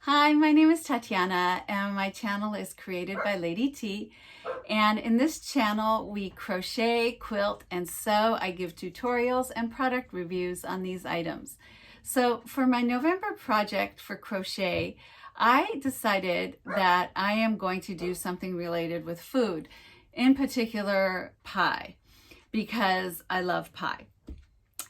Hi, my name is Tatiana and my channel is created by Lady T. And in this channel, we crochet, quilt, and sew. I give tutorials and product reviews on these items. So for my November project for crochet, I decided that I am going to do something related with food, in particular pie, because I love pie.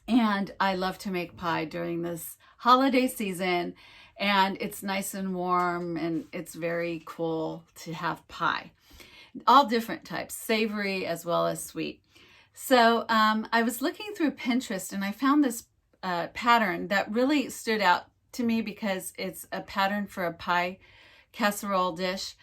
And I love to make pie during this holiday season, and it's nice and warm and it's very cool to have pie. All different types, savory as well as sweet. So I was looking through Pinterest and I found this pattern that really stood out to me because it's a pattern for a pie casserole dish.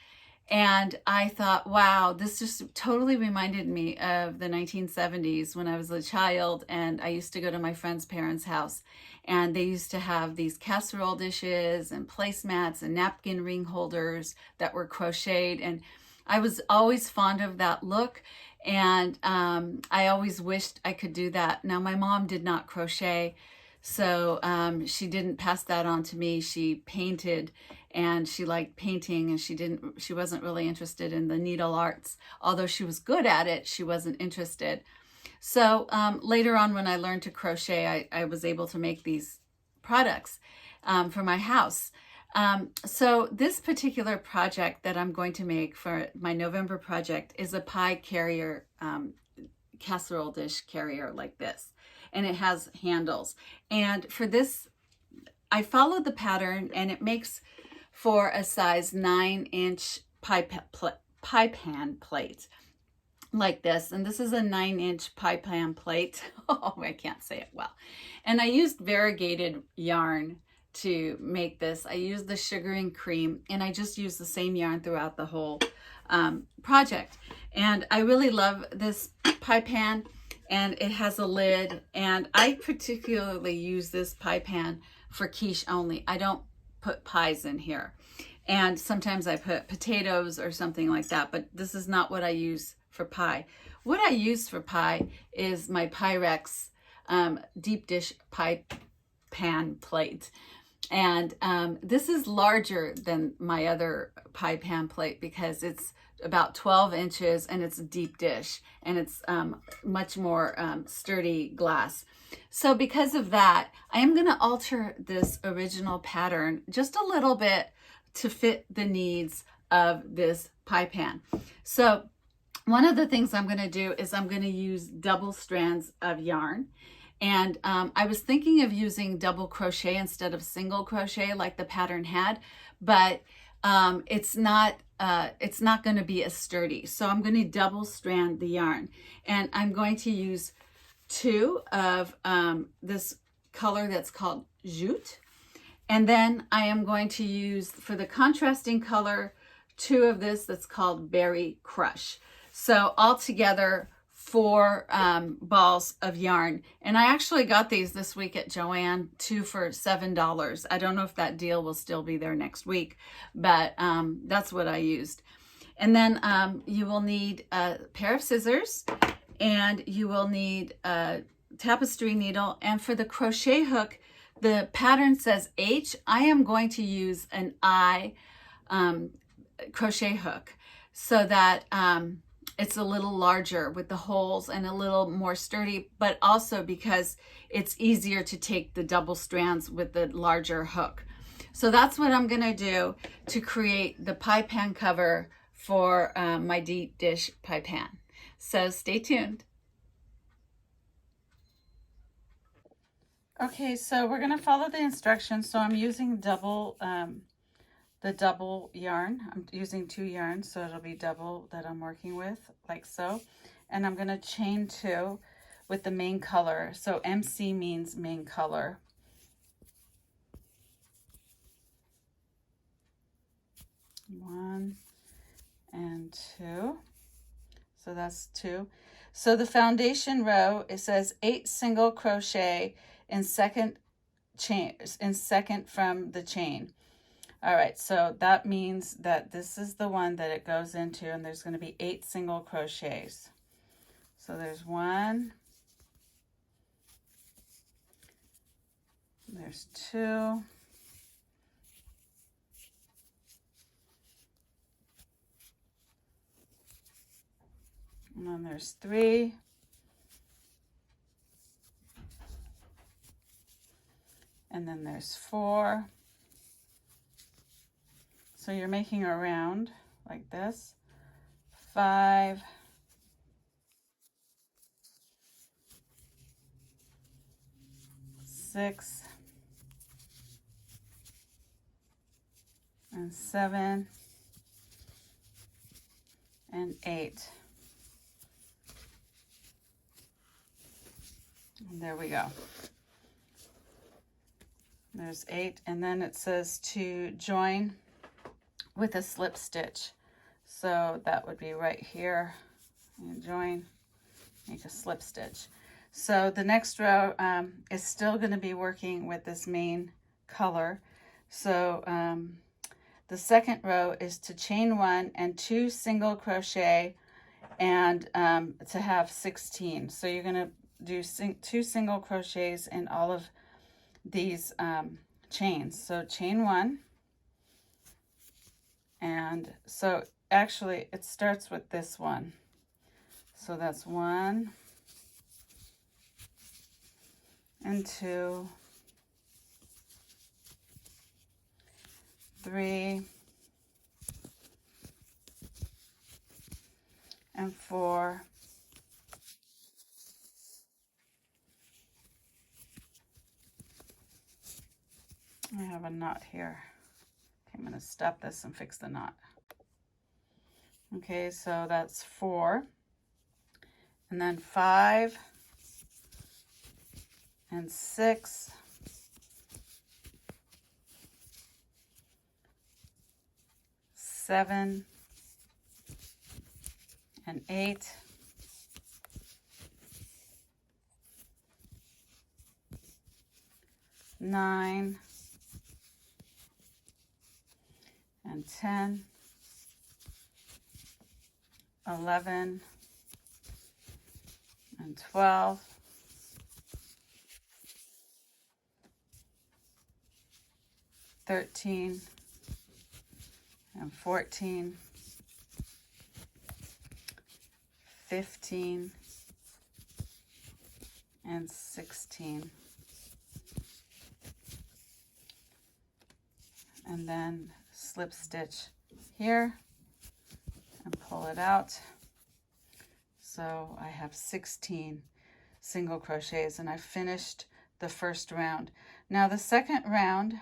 And I thought, wow, this just totally reminded me of the 1970s when I was a child and I used to go to my friend's parents' house, and they used to have these casserole dishes and placemats and napkin ring holders that were crocheted. And I was always fond of that look, and I always wished I could do that. Now, my mom did not crochet, so she didn't pass that on to me. She painted, and she liked painting, and she wasn't really interested in the needle arts. Although she was good at it, she wasn't interested. So later on, when I learned to crochet, I was able to make these products for my house. So this particular project that I'm going to make for my November project is a pie carrier, casserole dish carrier like this. And it has handles. And for this, I followed the pattern, and it makes for a size 9-inch pie pan plate like this. And this is a 9-inch pie pan plate. Oh, I can't say it well. And I used variegated yarn to make this. I used the sugar and cream, and I just used the same yarn throughout the whole project. And I really love this pie pan, and it has a lid, and I particularly use this pie pan for quiche only. I don't put pies in here, and sometimes I put potatoes or something like that, but this is not what I use for pie. What I use for pie is my Pyrex deep dish pie pan plate. And this is larger than my other pie pan plate because it's about 12 inches and it's a deep dish, and it's much more sturdy glass. So because of that, I am going to alter this original pattern just a little bit to fit the needs of this pie pan. So one of the things I'm going to do is I'm going to use double strands of yarn. And I was thinking of using double crochet instead of single crochet like the pattern had, but it's not going to be as sturdy. So I'm going to double strand the yarn, and I'm going to use 2 of this color that's called Jute. And then I am going to use, for the contrasting color, 2 of this that's called Berry Crush. So altogether, 4 balls of yarn. And I actually got these this week at Joann, 2 for $7. I don't know if that deal will still be there next week, but that's what I used. And then you will need a pair of scissors, and you will need a tapestry needle. And for the crochet hook, the pattern says H. I am going to use an I crochet hook so that it's a little larger with the holes and a little more sturdy, but also because it's easier to take the double strands with the larger hook. So that's what I'm going to do to create the pie pan cover for my deep dish pie pan. So stay tuned. Okay, so we're going to follow the instructions. So I'm using the double yarn. I'm using 2 yarns, so it'll be double that I'm working with, like so. And I'm going to chain 2 with the main color. So MC means main color. One and 2. So that's 2. So the foundation row, it says 8 single crochet in second from the chain. All right, so that means that this is the one that it goes into, and there's going to be 8 single crochets. So there's 1, there's 2, there's 3. And then there's 4. So you're making a round like this. 5. 6. And 7. And 8. And there we go. There's 8, and then it says to join with a slip stitch. So that would be right here. And join, make a slip stitch. So the next row is still going to be working with this main color. So the second row is to chain 1 and 2 single crochet and to have 16. So you're going to do 2 single crochets in all of these chains. So chain 1, and so actually it starts with this one. So that's 1 and 2, 3 and 4 I have a knot here. Okay, I'm going to stop this and fix the knot. Okay, so that's 4, and then 5 and 6 7 and 8 9 and 10 11 and 12 13 and 14 15 and 16, and then slip stitch here and pull it out. So I have 16 single crochets, and I finished the first round. Now the second round,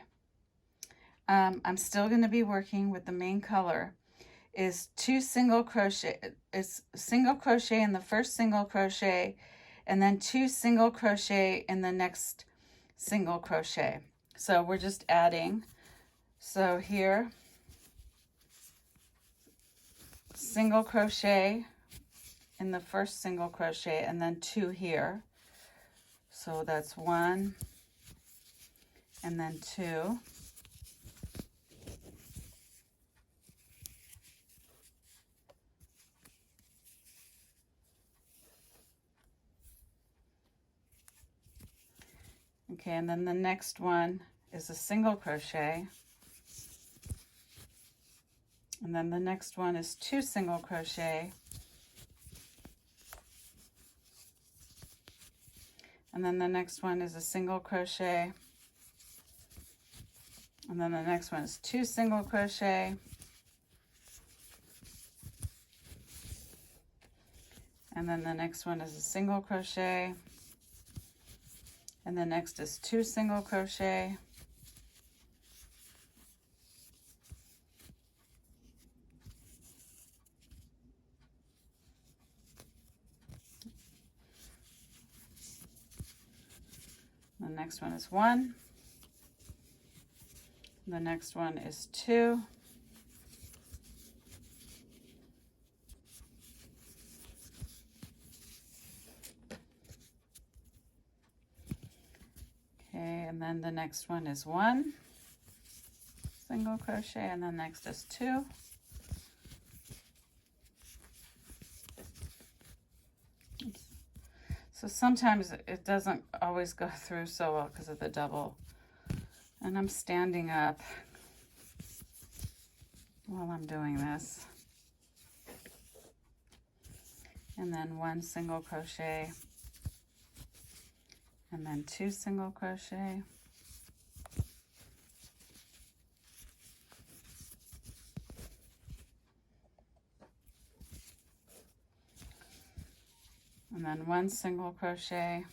I'm still going to be working with the main color. Is 2 single crochet, is single crochet in the first single crochet, and then 2 single crochet in the next single crochet. So we're just adding. So here, single crochet in the first single crochet, and then 2 here. So that's 1 and then 2. Okay, and then the next one is a single crochet, and then the next one is 2 single crochet, and then the next one is a single crochet, and then the next one is 2 single crochet, and then the next one is a single crochet, and the next is 2 single crochet, the next one is 1, the next one is 2, okay, and then the next one is 1 single crochet, and then next is 2, so sometimes it doesn't always go through so well because of the double, and I'm standing up while I'm doing this. and then 1 single crochet, and then 2 single crochet, and then 1 single crochet,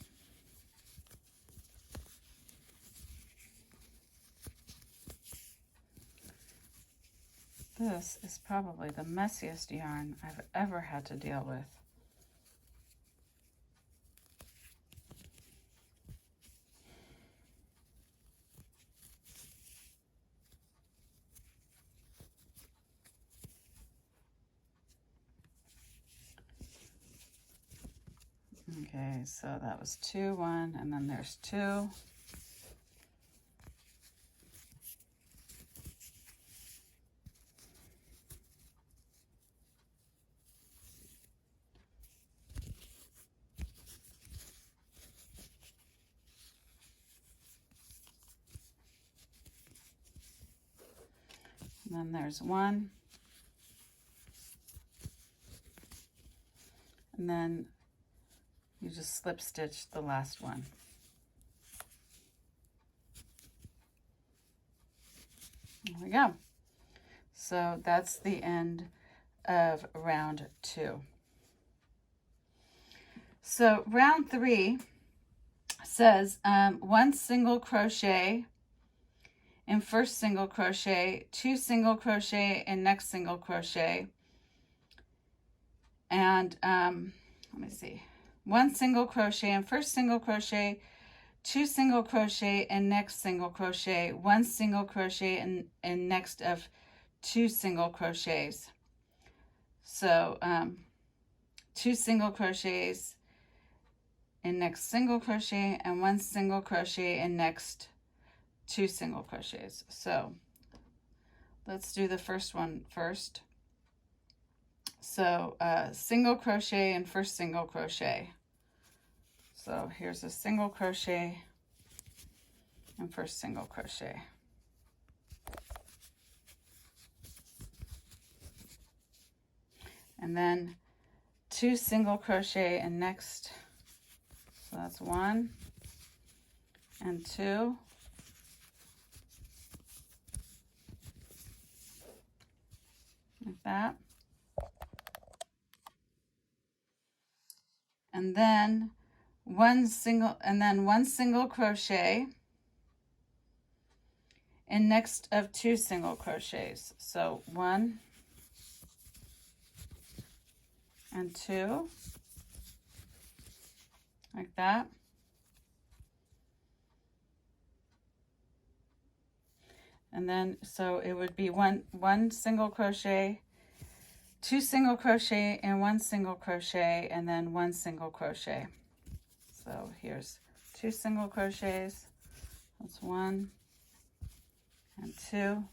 this is probably the messiest yarn I've ever had to deal with. Okay, so that was 2, 1, and then there's 2. And then there's 1. And then you just slip stitch the last one. There we go. So that's the end of round 2. So round 3 says 1 single crochet in first single crochet, 2 single crochet in next single crochet, and let me see, 1 single crochet in first single crochet, 2 single crochet in next single crochet, 1 single crochet in next of 2 single crochets. So 2 single crochets in next single crochet and 1 single crochet in next 2 single crochets. So let's do the first one first. So single crochet and first single crochet. So here's a single crochet and first single crochet. And then 2 single crochet in next. So that's 1 and 2. Like that. And then 1 single crochet in next of 2 single crochets. So 1 and 2, like that. And then so it would be one single crochet, 2 single crochet and 1 single crochet, and then 1 single crochet. So here's 2 single crochets. That's 1 and 2.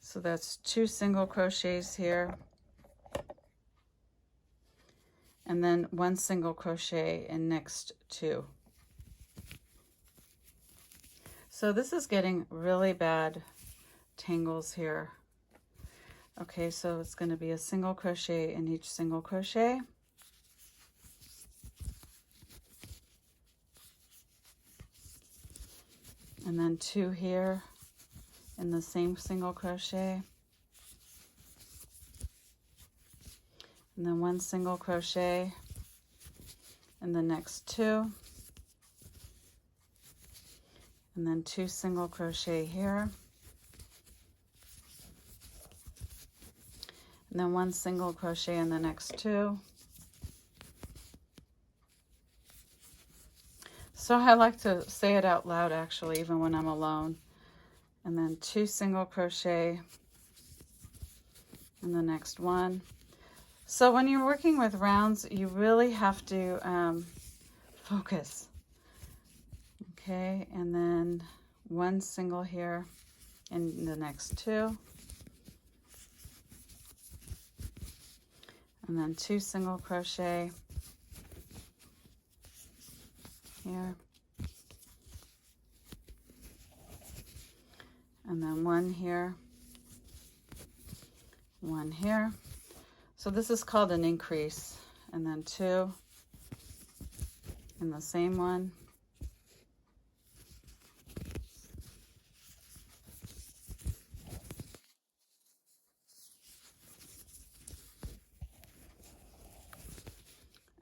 So that's 2 single crochets here. And then 1 single crochet in next 2. So this is getting really bad tangles here. Okay, so it's going to be a single crochet in each single crochet. And then 2 here in the same single crochet. And then 1 single crochet in the next 2. And then 2 single crochet here. And then 1 single crochet in the next 2. So I like to say it out loud actually, even when I'm alone. And then 2 single crochet in the next 1. So when you're working with rounds, you really have to focus. Okay, and then 1 single here in the next 2. And then 2 single crochet here. and then one here, one here. So this is called an increase, and then two in the same one.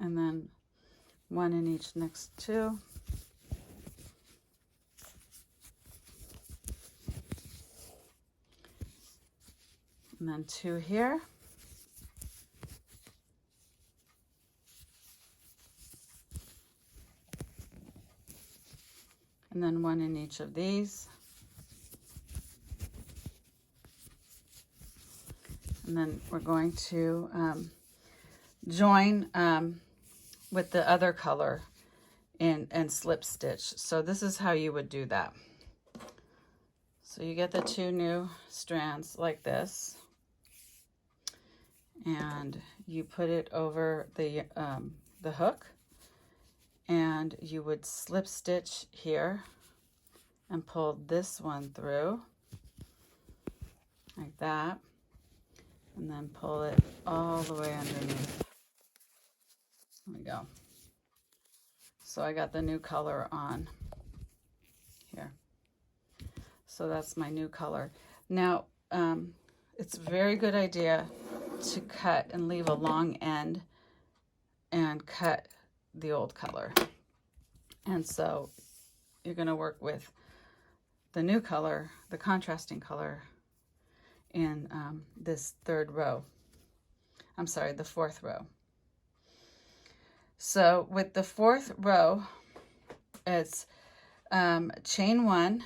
And then one in each next two. And then two here. And then one in each of these. And then we're going to join with the other color and slip stitch. So this is how you would do that. So you get the two new strands like this, and you put it over the hook, and you would slip stitch here and pull this one through like that, and then pull it all the way underneath. There we go. So I got the new color on here. So that's my new color. Now, it's a very good idea to cut and leave a long end and cut the old color. And so you're going to work with the new color, the contrasting color, in this third row. I'm sorry, the fourth row. So with the fourth row, it's chain one,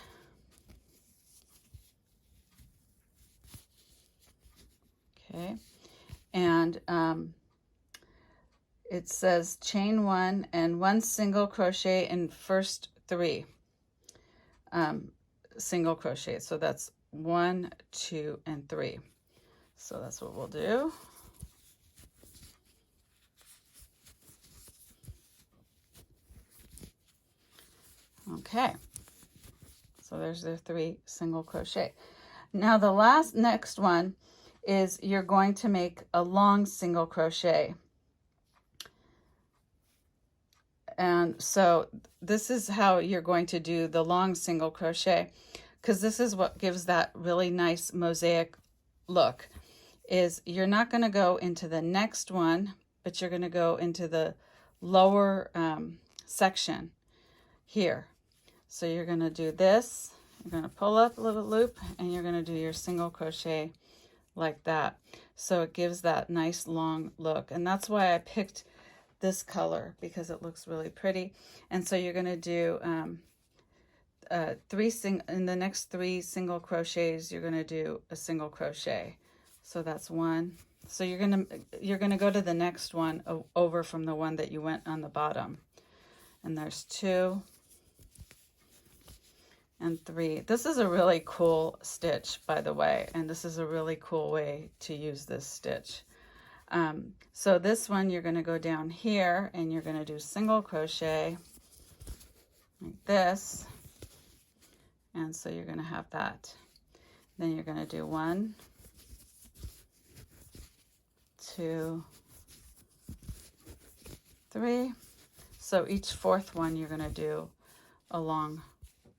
okay, and it says chain one and one single crochet in first three single crochet. So that's 1, 2, and 3. So that's what we'll do. Okay, so there's the 3 single crochet. Now the next one is you're going to make a long single crochet. And so this is how you're going to do the long single crochet, because this is what gives that really nice mosaic look. Is you're not going to go into the next one, but you're going to go into the lower section here. So you're going to do this, you're going to pull up a little loop, and you're going to do your single crochet like that. So it gives that nice long look. And that's why I picked this color, because it looks really pretty. And so you're going to do in the next 3 single crochets, you're going to do a single crochet. So that's 1. So you're going to go to the next one over from the one that you went on the bottom. And there's 2 and 3. This is a really cool stitch, by the way, and this is a really cool way to use this stitch. So this one, you're going to go down here and you're going to do single crochet like this, and so you're going to have that. Then you're going to do 1, 2, 3. So each fourth one you're going to do a long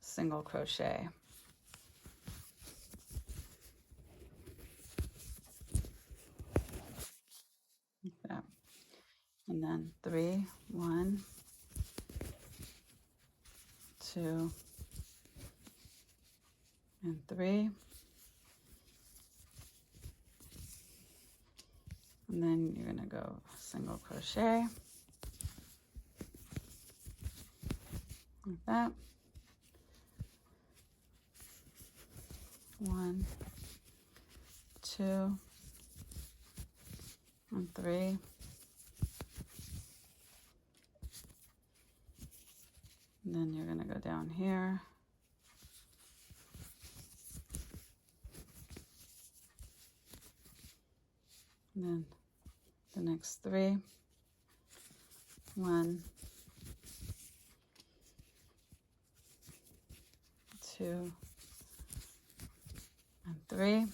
single crochet. Like that. And then 3, 1, 2, and 3. And then you're going to go single crochet like that. 1, 2, and 3. And then you're going to go down here. And then the next 3. 1, 2, and 3.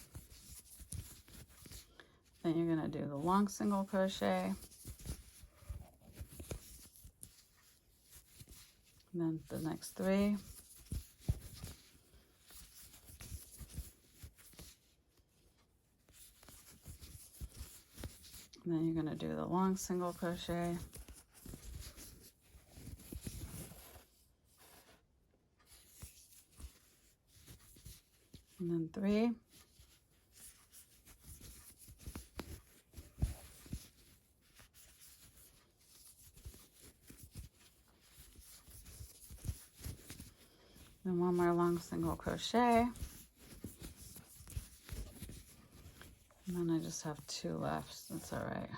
Then you're going to do the long single crochet, and then the next 3, and then you're going to do the long single crochet, and then 3, then one more long single crochet, and then I just have 2 left. That's all right.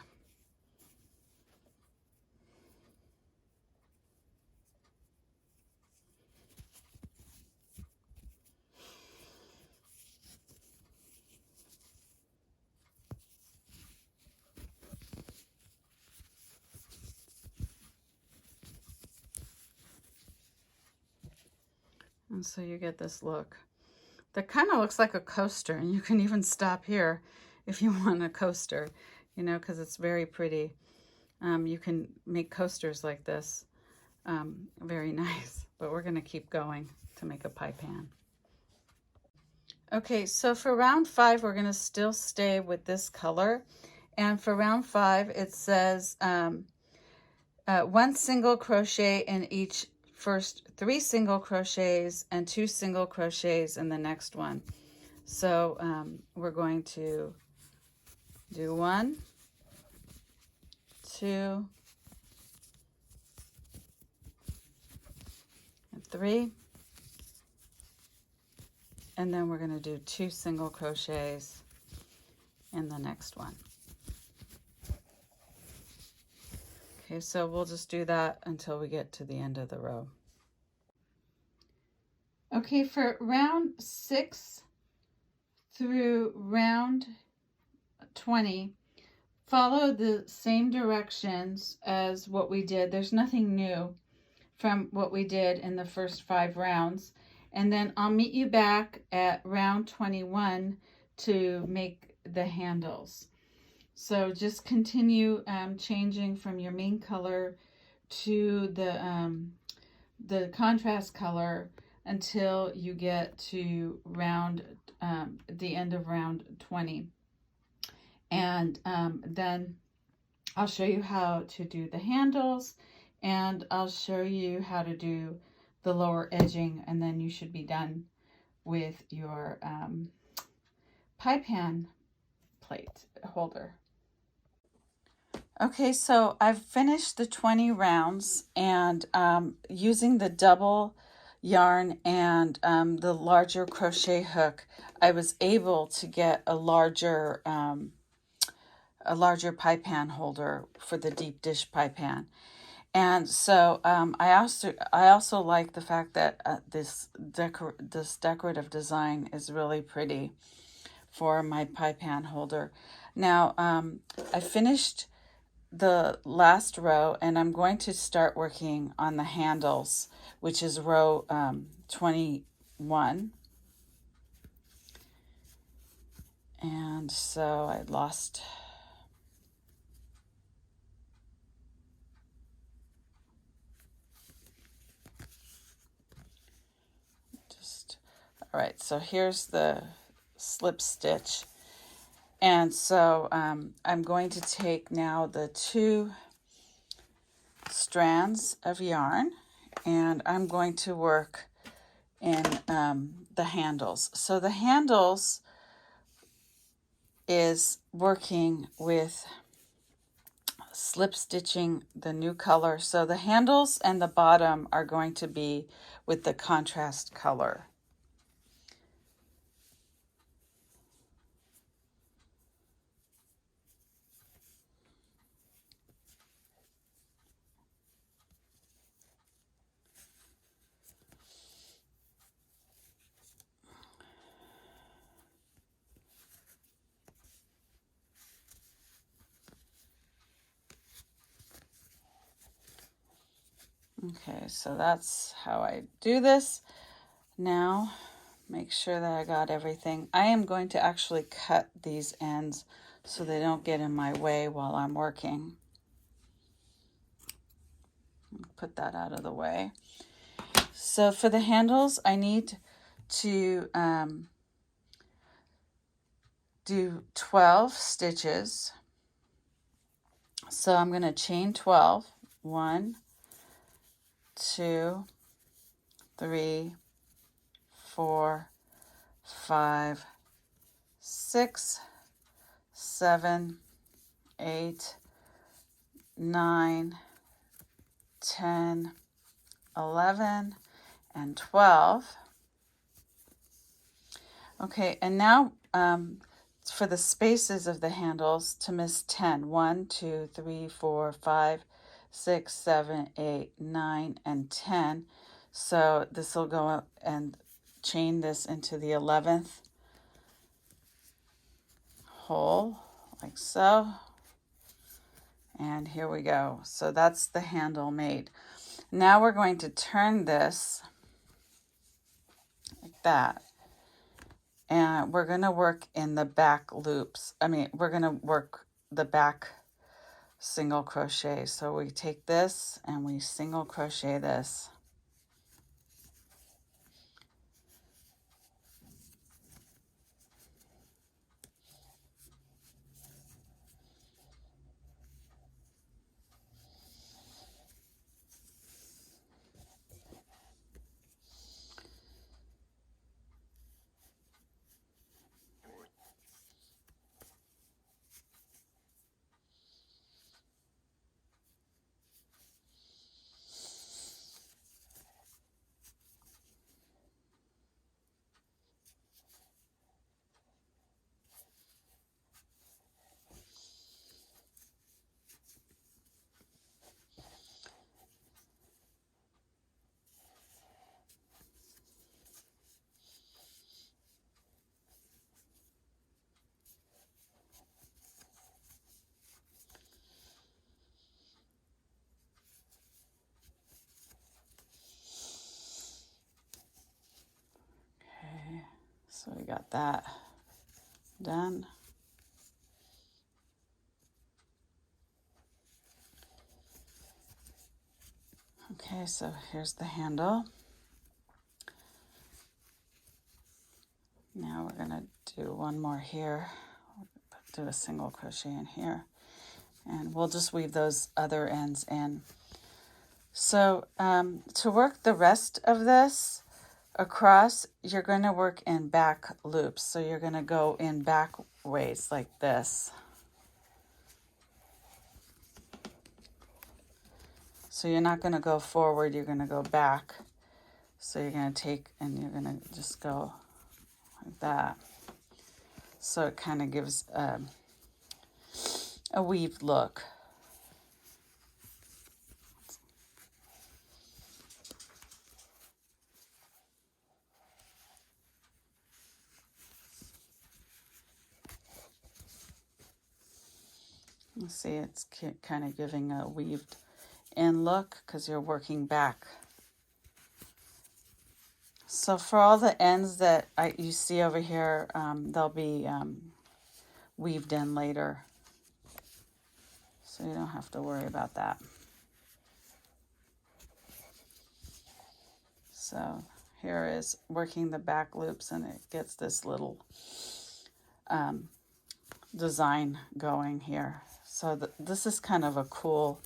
And so you get this look that kind of looks like a coaster, and you can even stop here if you want a coaster, you know, because it's very pretty. You can make coasters like this. Very nice, but we're going to keep going to make a pie pan. Okay, so for round 5, we're going to still stay with this color. And for round 5, it says 1 single crochet in each first 3 single crochets and 2 single crochets in the next one. So we're going to do 1, 2, and 3, and then we're going to do 2 single crochets in the next one. Okay, so we'll just do that until we get to the end of the row. Okay, for round 6 through round 20, follow the same directions as what we did. There's nothing new from what we did in the first 5 rounds. And then I'll meet you back at round 21 to make the handles. So just continue changing from your main color to the contrast color until you get to the end of round 20. And then I'll show you how to do the handles, and I'll show you how to do the lower edging, and then you should be done with your pie pan plate holder. Okay, so I've finished the 20 rounds, and using the double yarn and the larger crochet hook, I was able to get a larger pie pan holder for the deep dish pie pan. And so I also like the fact that this decorative design is really pretty for my pie pan holder. Now I finished the last row, and I'm going to start working on the handles, which is row 21. And so I lost all right, so here's the slip stitch. And so I'm going to take now the 2 strands of yarn, and I'm going to work in the handles. So the handles is working with slip stitching the new color. So the handles and the bottom are going to be with the contrast color. Okay, so that's how I do this. Now make sure that I got everything. I am going to actually cut these ends so they don't get in my way while I'm working. Put that out of the way. So for the handles, I need to do 12 stitches. So I'm going to chain 12. 1, 2, 3, 4, 5, 6, 7, 8, 9, 10, 11, and 12. Okay, and now for the spaces of the handles to miss 10. 1, 2, 3, 4, 5, 6, 7, 8, 9, and 10. So this will go up and chain this into the 11th hole, like so. And here we go. So that's the handle made. Now we're going to turn this like that. And we're going to work in the back loops. We're going to work the back single crochet. So we take this and we single crochet this. So we got that done. Okay, so here's the handle. Now we're going to do one more here. Do a single crochet in here. And we'll just weave those other ends in. So to work the rest of this across, you're going to work in back loops. So you're going to go in back ways like this. So you're not going to go forward, you're going to go back. So you're going to take and you're going to just go like that. So it kind of gives a weaved look. You see, it's kind of giving a weaved in look because you're working back. So for all the ends that you see over here, they'll be weaved in later. So you don't have to worry about that. So here is working the back loops, and it gets this little design going here. So this is kind of a cool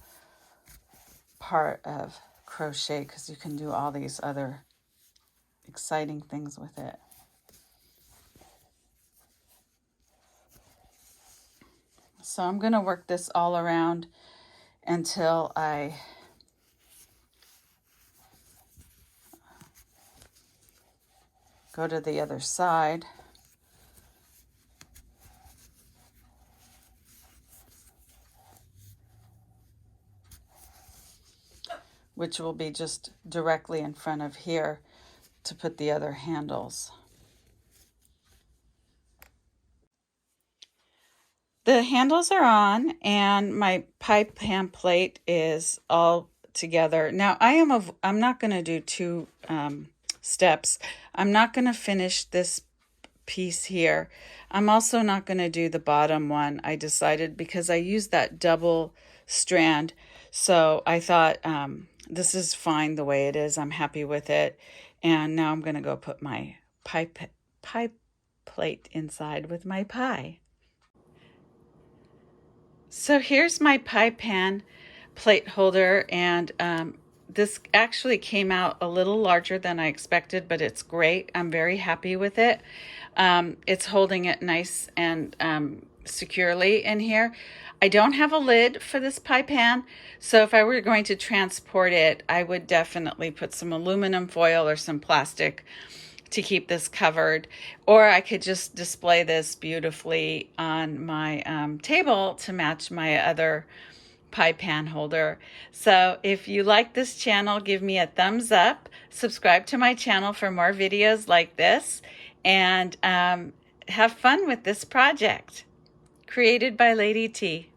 part of crochet because you can do all these other exciting things with it. So I'm going to work this all around until I go to the other side. Which will be just directly in front of here to put the other handles. The handles are on and my pipe hand plate is all together. Now I'm not going to do two steps. I'm not going to finish this piece here. I'm also not going to do the bottom one, I decided, because I used that double strand. So I thought this is fine the way it is. I'm happy with it. And now I'm going to go put my pie plate inside with my pie. So here's my pie pan plate holder, and this actually came out a little larger than I expected, but it's great. I'm very happy with it. It's holding it nice and securely in here. I don't have a lid for this pie pan, so if I were going to transport it, I would definitely put some aluminum foil or some plastic to keep this covered, or I could just display this beautifully on my table to match my other pie pan holder. So if you like this channel, give me a thumbs up, subscribe to my channel for more videos like this, and have fun with this project created by Lady T.